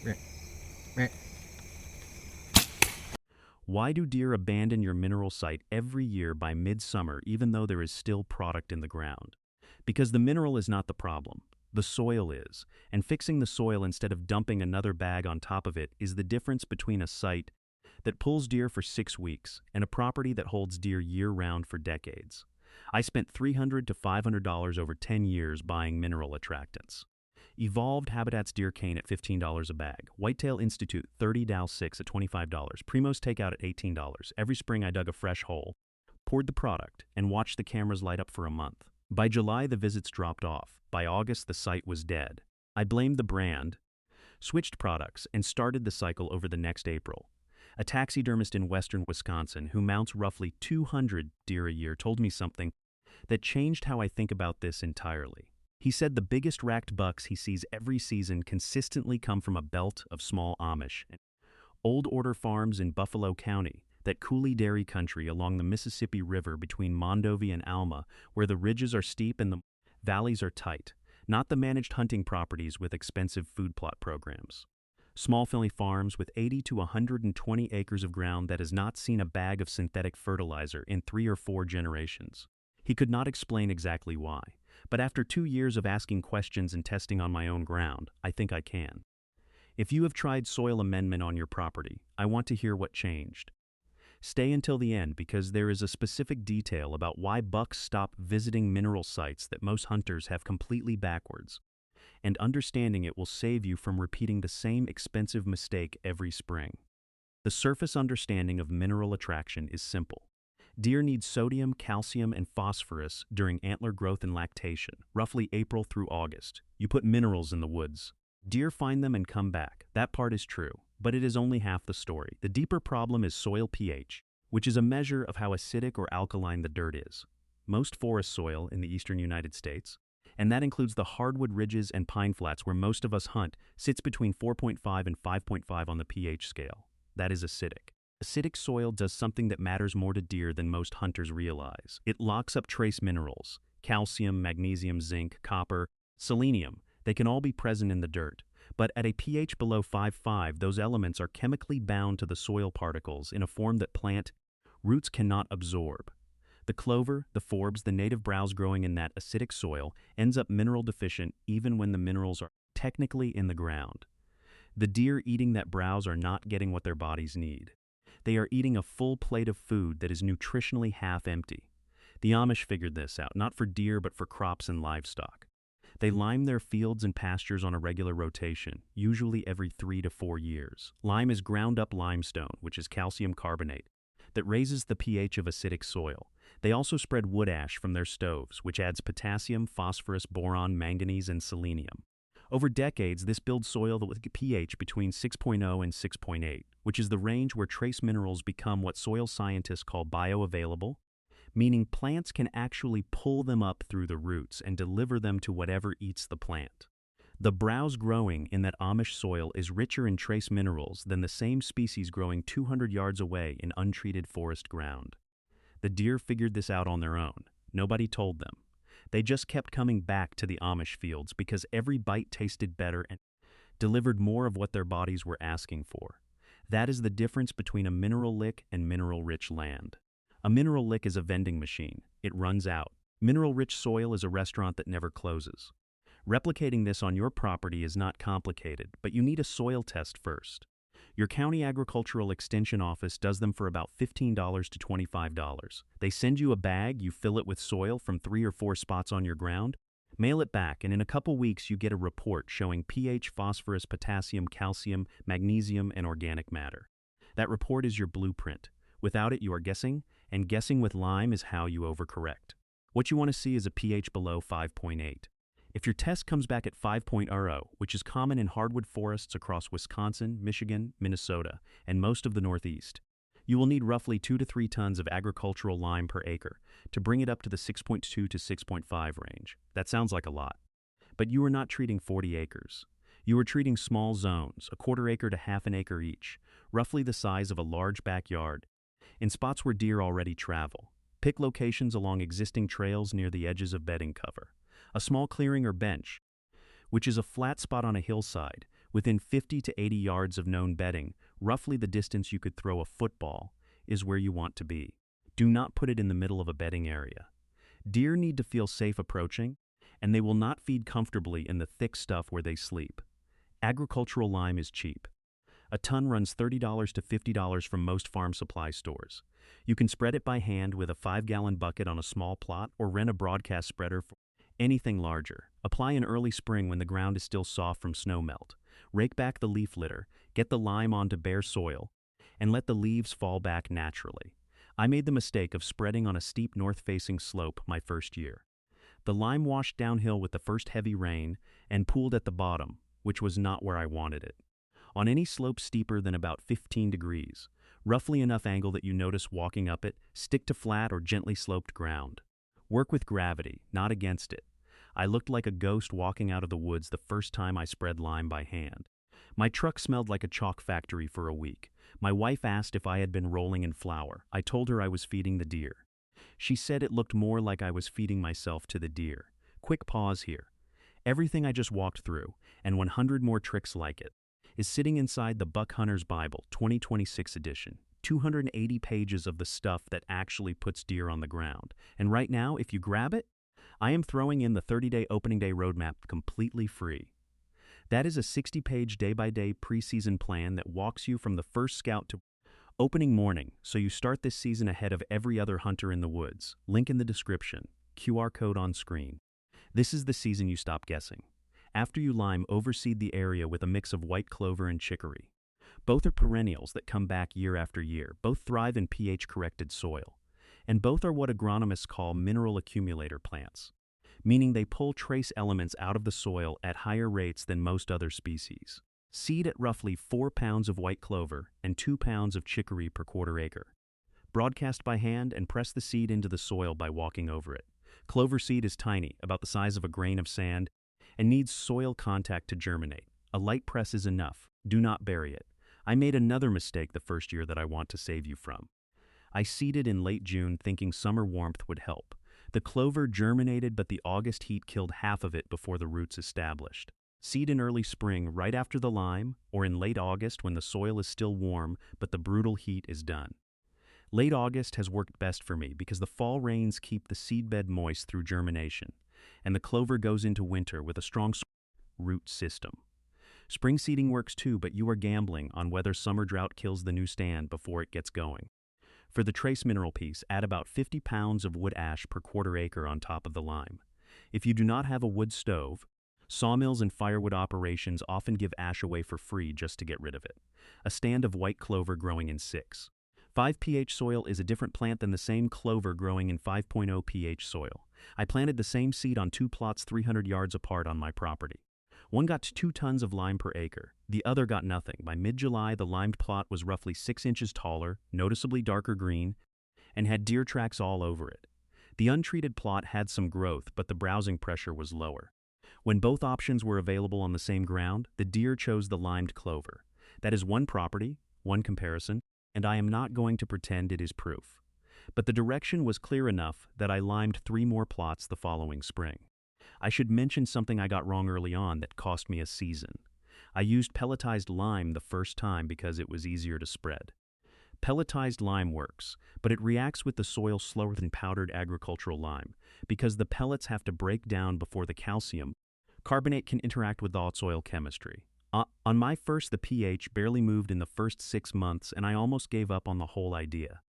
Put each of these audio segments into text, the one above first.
Meh, meh. Why do deer abandon your mineral site every year by midsummer even though there is still product in the ground? Because the mineral is not the problem. The soil is, and fixing the soil instead of dumping another bag on top of it is the difference between a site that pulls deer for 6 weeks and a property that holds deer year-round for decades. I spent $300 to $500 over 10 years buying mineral attractants. Evolved Habitat's deer cane at $15 a bag. Whitetail Institute 30 Dow 6 at $25. Primo's Takeout at $18. Every spring I dug a fresh hole, poured the product, and watched the cameras light up for a month. By July the visits dropped off. By August the site was dead. I blamed the brand, switched products, and started the cycle over the next April. A taxidermist in western Wisconsin who mounts roughly 200 deer a year told me something that changed how I think about this entirely. He said the biggest racked bucks he sees every season consistently come from a belt of small Amish and old order farms in Buffalo County, that coulee dairy country along the Mississippi River between Mondovi and Alma, where the ridges are steep and the valleys are tight, not the managed hunting properties with expensive food plot programs. Small family farms with 80 to 120 acres of ground that has not seen a bag of synthetic fertilizer in 3 or 4 generations. He could not explain exactly why, but after 2 years of asking questions and testing on my own ground, I think I can. If you have tried soil amendment on your property, I want to hear what changed. Stay until the end because there is a specific detail about why bucks stop visiting mineral sites that most hunters have completely backwards, and understanding it will save you from repeating the same expensive mistake every spring. The surface understanding of mineral attraction is simple. Deer need sodium, calcium, and phosphorus during antler growth and lactation, roughly April through August. You put minerals in the woods. Deer find them and come back. That part is true, but it is only half the story. The deeper problem is soil pH, which is a measure of how acidic or alkaline the dirt is. Most forest soil in the eastern United States, and that includes the hardwood ridges and pine flats where most of us hunt, sits between 4.5 and 5.5 on the pH scale. That is acidic. Acidic soil does something that matters more to deer than most hunters realize. It locks up trace minerals, calcium, magnesium, zinc, copper, selenium. They can all be present in the dirt, but at a pH below 5.5, those elements are chemically bound to the soil particles in a form that plant roots cannot absorb. The clover, the forbs, the native browse growing in that acidic soil ends up mineral deficient even when the minerals are technically in the ground. The deer eating that browse are not getting what their bodies need. They are eating a full plate of food that is nutritionally half empty. The Amish figured this out, not for deer but for crops and livestock. They lime their fields and pastures on a regular rotation, usually every 3 to 4 years. Lime is ground up limestone, which is calcium carbonate, that raises the pH of acidic soil. They also spread wood ash from their stoves, which adds potassium, phosphorus, boron, manganese, and selenium. Over decades, this builds soil with a pH between 6.0 and 6.8, which is the range where trace minerals become what soil scientists call bioavailable, meaning plants can actually pull them up through the roots and deliver them to whatever eats the plant. The browse growing in that Amish soil is richer in trace minerals than the same species growing 200 yards away in untreated forest ground. The deer figured this out on their own. Nobody told them. They just kept coming back to the Amish fields because every bite tasted better and delivered more of what their bodies were asking for. That is the difference between a mineral lick and mineral-rich land. A mineral lick is a vending machine. It runs out. Mineral-rich soil is a restaurant that never closes. Replicating this on your property is not complicated, but you need a soil test first. Your county agricultural extension office does them for about $15 to $25. They send you a bag, you fill it with soil from 3 or 4 spots on your ground, mail it back, and in a couple weeks you get a report showing pH, phosphorus, potassium, calcium, magnesium, and organic matter. That report is your blueprint. Without it, you are guessing, and guessing with lime is how you overcorrect. What you want to see is a pH below 5.8. If your test comes back at 5.0, which is common in hardwood forests across Wisconsin, Michigan, Minnesota, and most of the Northeast, you will need roughly 2 to 3 tons of agricultural lime per acre to bring it up to the 6.2 to 6.5 range. That sounds like a lot. But you are not treating 40 acres. You are treating small zones, a quarter acre to half an acre each, roughly the size of a large backyard, in spots where deer already travel. Pick locations along existing trails near the edges of bedding cover. A small clearing or bench, which is a flat spot on a hillside, Within 50 to 80 yards of known bedding, roughly the distance you could throw a football, is where you want to be. Do not put it in the middle of a bedding area. Deer need to feel safe approaching, and they will not feed comfortably in the thick stuff where they sleep. Agricultural lime is cheap. A ton runs $30 to $50 from most farm supply stores. You can spread it by hand with a 5-gallon bucket on a small plot or rent a broadcast spreader for anything larger. Apply in early spring when the ground is still soft from snow melt. Rake back the leaf litter, get the lime onto bare soil, and let the leaves fall back naturally. I made the mistake of spreading on a steep north-facing slope my first year. The lime washed downhill with the first heavy rain and pooled at the bottom, which was not where I wanted it. On any slope steeper than about 15 degrees, roughly enough angle that you notice walking up it, stick to flat or gently sloped ground. Work with gravity, not against it. I looked like a ghost walking out of the woods the first time I spread lime by hand. My truck smelled like a chalk factory for a week. My wife asked if I had been rolling in flour. I told her I was feeding the deer. She said it looked more like I was feeding myself to the deer. Quick pause here. Everything I just walked through, and 100 more tricks like it, is sitting inside the Buck Hunter's Bible, 2026 edition. 280 pages of the stuff that actually puts deer on the ground. And right now, if you grab it, I am throwing in the 30-day opening day roadmap completely free. That is a 60-page day-by-day preseason plan that walks you from the first scout to opening morning, so you start this season ahead of every other hunter in the woods. Link in the description, QR code on screen. This is the season you stop guessing. After you lime, overseed the area with a mix of white clover and chicory. Both are perennials that come back year after year. Both thrive in pH-corrected soil. And both are what agronomists call mineral accumulator plants, meaning they pull trace elements out of the soil at higher rates than most other species. Seed at roughly 4 pounds of white clover and 2 pounds of chicory per quarter acre. Broadcast by hand and press the seed into the soil by walking over it. Clover seed is tiny, about the size of a grain of sand, and needs soil contact to germinate. A light press is enough. Do not bury it. I made another mistake the first year that I want to save you from. I seeded in late June thinking summer warmth would help. The clover germinated, but the August heat killed half of it before the roots established. Seed in early spring right after the lime, or in late August when the soil is still warm but the brutal heat is done. Late August has worked best for me because the fall rains keep the seedbed moist through germination, and the clover goes into winter with a strong root system. Spring seeding works too, but you are gambling on whether summer drought kills the new stand before it gets going. For the trace mineral piece, add about 50 pounds of wood ash per quarter acre on top of the lime. If you do not have a wood stove, sawmills and firewood operations often give ash away for free just to get rid of it. A stand of white clover growing in 5 pH soil is a different plant than the same clover growing in 5.0 pH soil. I planted the same seed on 2 plots 300 yards apart on my property. One got 2 tons of lime per acre. The other got nothing. By mid-July, the limed plot was roughly 6 inches taller, noticeably darker green, and had deer tracks all over it. The untreated plot had some growth, but the browsing pressure was lower. When both options were available on the same ground, the deer chose the limed clover. That is one property, one comparison, and I am not going to pretend it is proof. But the direction was clear enough that I limed 3 more plots the following spring. I should mention something I got wrong early on that cost me a season. I used pelletized lime the first time because it was easier to spread. Pelletized lime works, but it reacts with the soil slower than powdered agricultural lime because the pellets have to break down before the calcium carbonate can interact with the soil chemistry. On my first, the pH barely moved in the first 6 months, and I almost gave up on the whole idea.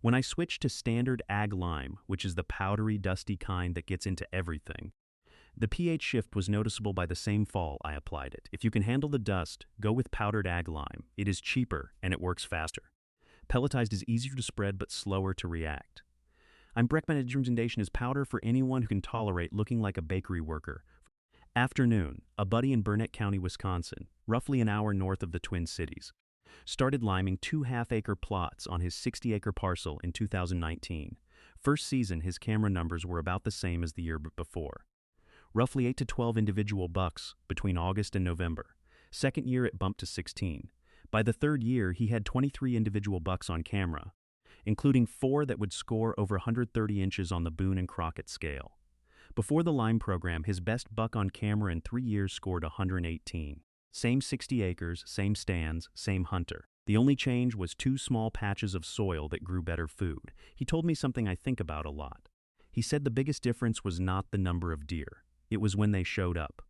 When I switched to standard ag lime, which is the powdery, dusty kind that gets into everything, the pH shift was noticeable by the same fall I applied it. If you can handle the dust, go with powdered ag lime. It is cheaper and it works faster. Pelletized is easier to spread but slower to react. My recommendation is powder for anyone who can tolerate looking like a bakery worker. Afternoon, a buddy in Burnett County, Wisconsin, roughly an hour north of the Twin Cities, started liming 2 half-acre plots on his 60-acre parcel in 2019. First season, his camera numbers were about the same as the year before. Roughly 8 to 12 individual bucks between August and November. Second year, it bumped to 16. By the third year, he had 23 individual bucks on camera, including 4 that would score over 130 inches on the Boone and Crockett scale. Before the lime program, his best buck on camera in 3 years scored 118. Same 60 acres, same stands, same hunter. The only change was 2 small patches of soil that grew better food. He told me something I think about a lot. He said the biggest difference was not the number of deer. It was when they showed up.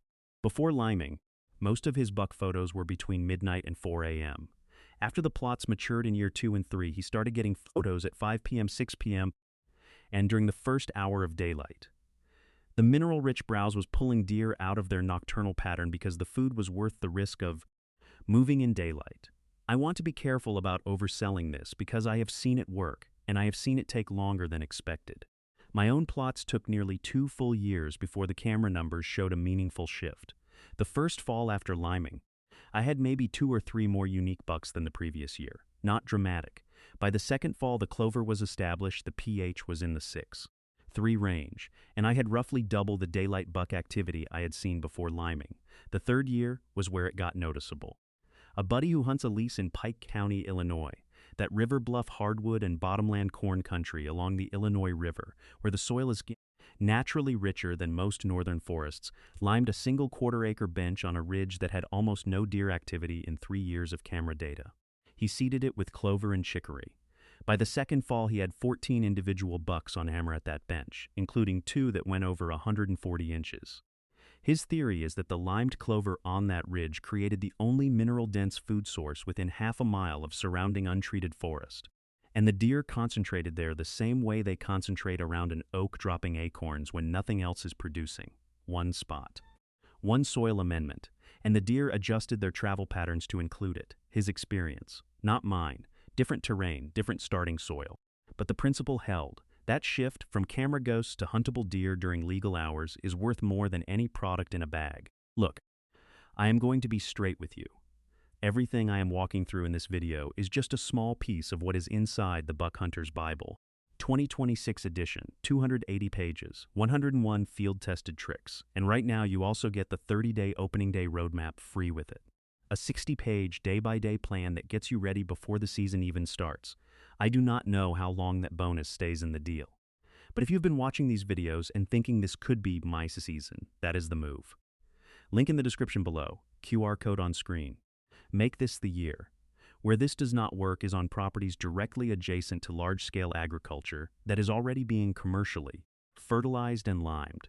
Before liming, most of his buck photos were between midnight and 4 a.m. After the plots matured in year 2 and 3, he started getting photos at 5 p.m., 6 p.m., and during the first hour of daylight. The mineral-rich browse was pulling deer out of their nocturnal pattern because the food was worth the risk of moving in daylight. I want to be careful about overselling this because I have seen it work, and I have seen it take longer than expected. My own plots took nearly 2 full years before the camera numbers showed a meaningful shift. The first fall after liming, I had maybe 2 or 3 more unique bucks than the previous year. Not dramatic. By the second fall, the clover was established, the pH was in the 6.3 range, and I had roughly double the daylight buck activity I had seen before liming. The third year was where it got noticeable. A buddy who hunts a lease in Pike County, Illinois, that river bluff hardwood and bottomland corn country along the Illinois River, where the soil is naturally richer than most northern forests, limed a single quarter-acre bench on a ridge that had almost no deer activity in 3 years of camera data. He seeded it with clover and chicory. By the second fall, he had 14 individual bucks on hammer at that bench, including 2 that went over 140 inches. His theory is that the limed clover on that ridge created the only mineral-dense food source within half a mile of surrounding untreated forest. And the deer concentrated there the same way they concentrate around an oak dropping acorns when nothing else is producing. One spot. One soil amendment. And the deer adjusted their travel patterns to include it. His experience. Not mine. Different terrain, different starting soil. But the principle held. That shift from camera ghosts to huntable deer during legal hours is worth more than any product in a bag. Look, I am going to be straight with you. Everything I am walking through in this video is just a small piece of what is inside the Buck Hunter's Bible. 2026 edition, 280 pages, 101 field-tested tricks, and right now you also get the 30-day opening day roadmap free with it. A 60-page, day-by-day plan that gets you ready before the season even starts. I do not know how long that bonus stays in the deal. But if you've been watching these videos and thinking this could be my season, that is the move. Link in the description below, QR code on screen. Make this the year. Where this does not work is on properties directly adjacent to large-scale agriculture that is already being commercially fertilized and limed.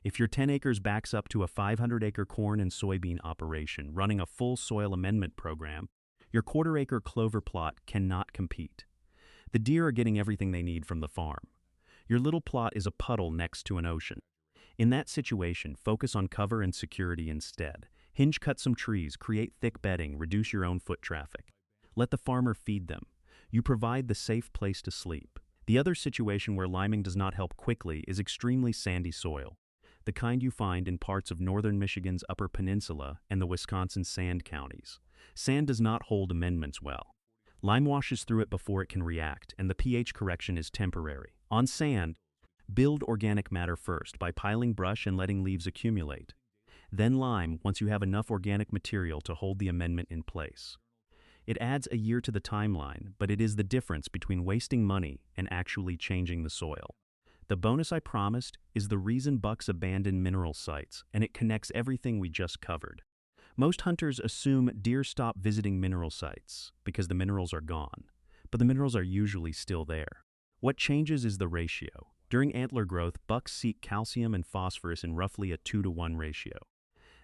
If your 10 acres backs up to a 500-acre corn and soybean operation running a full soil amendment program, your quarter-acre clover plot cannot compete. The deer are getting everything they need from the farm. Your little plot is a puddle next to an ocean. In that situation, focus on cover and security instead. Hinge cut some trees, create thick bedding, reduce your own foot traffic. Let the farmer feed them. You provide the safe place to sleep. The other situation where liming does not help quickly is extremely sandy soil, the kind you find in parts of northern Michigan's Upper Peninsula and the Wisconsin sand counties. Sand does not hold amendments well. Lime washes through it before it can react, and the pH correction is temporary. On sand, build organic matter first by piling brush and letting leaves accumulate. Then lime once you have enough organic material to hold the amendment in place. It adds a year to the timeline, but it is the difference between wasting money and actually changing the soil. The bonus I promised is the reason bucks abandon mineral sites, and it connects everything we just covered. Most hunters assume deer stop visiting mineral sites because the minerals are gone, but the minerals are usually still there. What changes is the ratio. During antler growth, bucks seek calcium and phosphorus in roughly a 2-to-1 ratio.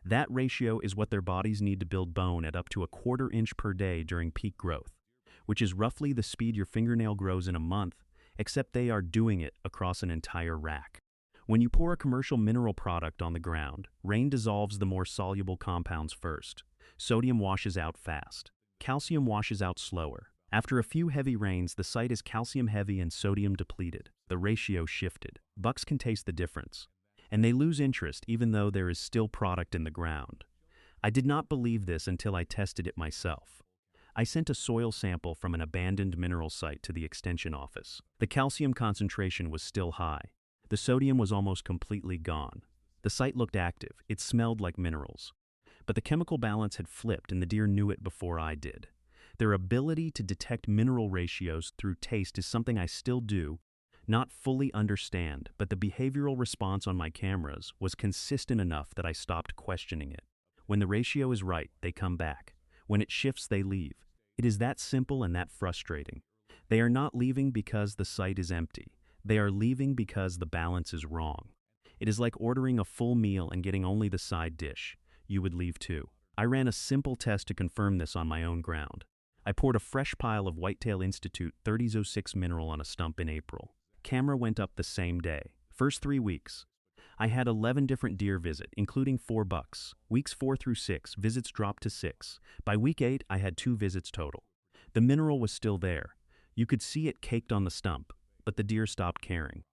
That ratio is what their bodies need to build bone at up to a quarter inch per day during peak growth, which is roughly the speed your fingernail grows in a month, except they are doing it across an entire rack. When you pour a commercial mineral product on the ground, rain dissolves the more soluble compounds first. Sodium washes out fast. Calcium washes out slower. After a few heavy rains, the site is calcium heavy and sodium depleted. The ratio shifted. Bucks can taste the difference, and they lose interest even though there is still product in the ground. I did not believe this until I tested it myself. I sent a soil sample from an abandoned mineral site to the extension office. The calcium concentration was still high. The sodium was almost completely gone. The site looked active. It smelled like minerals. But the chemical balance had flipped, and the deer knew it before I did. Their ability to detect mineral ratios through taste is something I still do not fully understand, but the behavioral response on my cameras was consistent enough that I stopped questioning it. When the ratio is right, they come back. When it shifts, they leave. It is that simple and that frustrating. They are not leaving because the site is empty. They are leaving because the balance is wrong. It is like ordering a full meal and getting only the side dish. You would leave too. I ran a simple test to confirm this on my own ground. I poured a fresh pile of Whitetail Institute 3006 mineral on a stump in April. Camera went up the same day. First 3 weeks. I had 11 different deer visit, including 4 bucks. Weeks 4 through 6, visits dropped to 6. By week 8, I had 2 visits total. The mineral was still there. You could see it caked on the stump, but the deer stopped caring.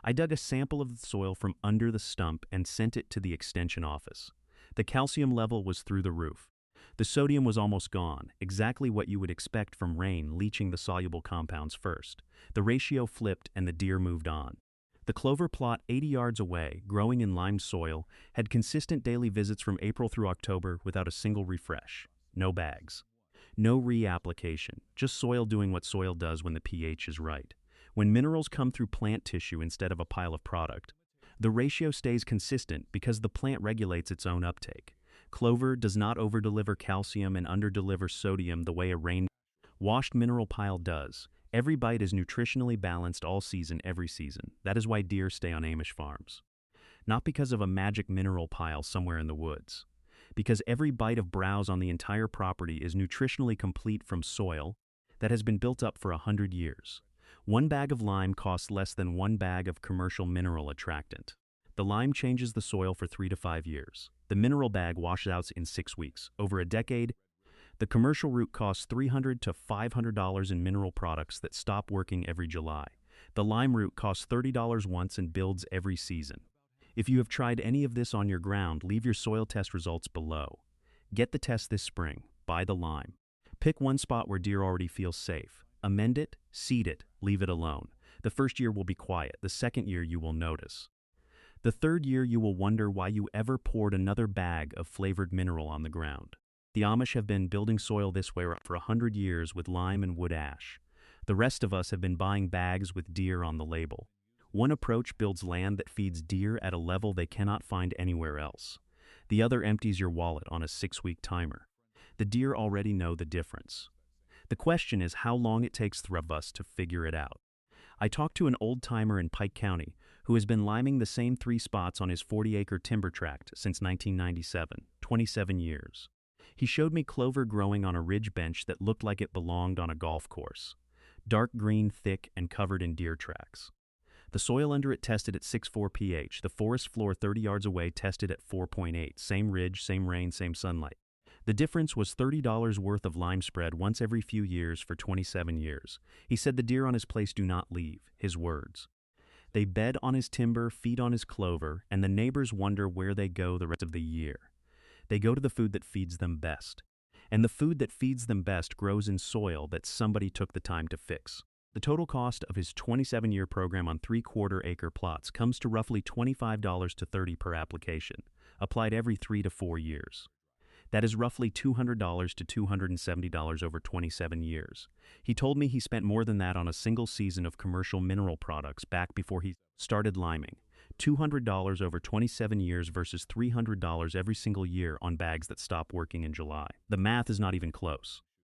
I dug a sample of the soil from under the stump and sent it to the extension office. The calcium level was through the roof. The sodium was almost gone, exactly what you would expect from rain leaching the soluble compounds first. The ratio flipped and the deer moved on. The clover plot 80 yards away, growing in limed soil, had consistent daily visits from April through October without a single refresh. No bags. No reapplication, just soil doing what soil does when the pH is right. When minerals come through plant tissue instead of a pile of product, the ratio stays consistent because the plant regulates its own uptake. Clover does not overdeliver calcium and underdeliver sodium the way a rain-washed mineral pile does. Every bite is nutritionally balanced all season, every season. That is why deer stay on AMISH farms. Not because of a magic mineral pile somewhere in the woods. Because every bite of browse on the entire property is nutritionally complete from soil that has been built up for 100 years. 1 bag of lime costs less than 1 bag of commercial mineral attractant. The lime changes the soil for 3 to 5 years. The mineral bag washes out in 6 weeks. Over a decade, the commercial route costs $300 to $500 in mineral products that stop working every July. The lime route costs $30 once and builds every season. If you have tried any of this on your ground, leave your soil test results below. Get the test this spring. Buy the lime. Pick one spot where deer already feel safe. Amend it, seed it, leave it alone. The first year will be quiet. The second year you will notice. The third year you will wonder why you ever poured another bag of flavored mineral on the ground. The Amish have been building soil this way for 100 years with lime and wood ash. The rest of us have been buying bags with deer on the label. One approach builds land that feeds deer at a level they cannot find anywhere else. The other empties your wallet on a 6-week timer. The deer already know the difference. The question is how long it takes three of us to figure it out. I talked to an old-timer in Pike County who has been liming the same 3 spots on his 40-acre timber tract since 1997, 27 years. He showed me clover growing on a ridge bench that looked like it belonged on a golf course. Dark green, thick, and covered in deer tracks. The soil under it tested at 6.4 pH. The forest floor 30 yards away tested at 4.8. Same ridge, same rain, same sunlight. The difference was $30 worth of lime spread once every few years for 27 years. He said the deer on his place do not leave, his words. They bed on his timber, feed on his clover, and the neighbors wonder where they go the rest of the year. They go to the food that feeds them best. And the food that feeds them best grows in soil that somebody took the time to fix. The total cost of his 27-year program on 3/4-acre plots comes to roughly $25 to $30 per application, applied every 3 to 4 years. That is roughly $200 to $270 over 27 years. He told me he spent more than that on a single season of commercial mineral products back before he started liming. $200 over 27 years versus $300 every single year on bags that stop working in July. The math is not even close.